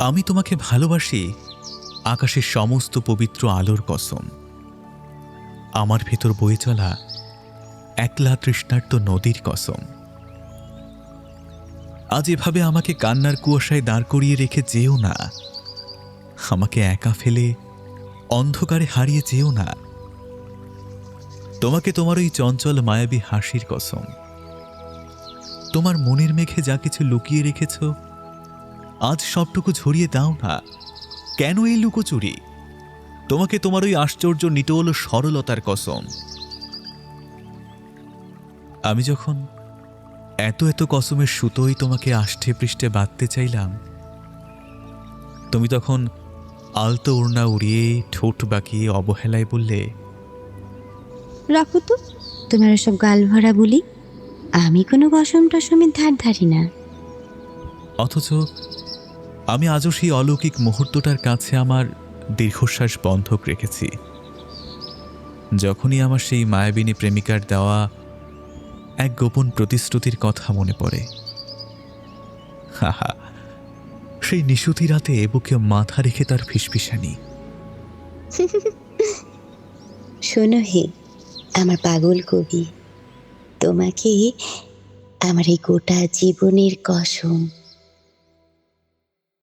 আমি তোমাকে ভালোবাসি আকাশের সমস্ত পবিত্র আলোর কসম, আমার ভেতর বয়ে চলা একলা তৃষ্ণার্ত নদীর কসম। আজ এভাবে আমাকে কান্নার কুয়াশায় দাঁড় করিয়ে রেখে যেও না, আমাকে একা ফেলে অন্ধকারে হারিয়ে যেও না। তোমাকে তোমার ওই চঞ্চল মায়াবী হাসির কসম, তোমার মনের মেঘে যা কিছু লুকিয়ে রেখেছ আজ সবটুকু ঝরিয়ে দাও না। কেন এই লুকোচুরি? তোমাকে তোমার ওই আশ্চর্য নিটোল সরলতার কসম। আমি যখন এত এত কসমের সুতোই তোমাকে আষ্টে পৃষ্ঠে বাঁধতে চাইলাম, তুমি তখন আলতো ওড়না উড়িয়ে ঠোঁট বাঁকিয়ে অবহেলায় বললে, রাখো তো তোমার সব গাল ভরা বলি, আমি কোনো কসম টসমের ধার ধারি না। অথচ আমি আজও সেই অলৌকিক মুহূর্তটার কাছে আমার দীর্ঘশ্বাস বন্ধক রেখেছি। যখনই আমার সেই মায়াবিনী প্রেমিকার দেওয়া এক গোপন প্রতিশ্রুতির কথা মনে পড়ে, হাহা, সেই নিশুতি রাতে বুকে মাথা রেখে তার ফিসফিসানি। শোনো হে আমার পাগল কবি, তোমাকে আমার এই গোটা জীবনের কসম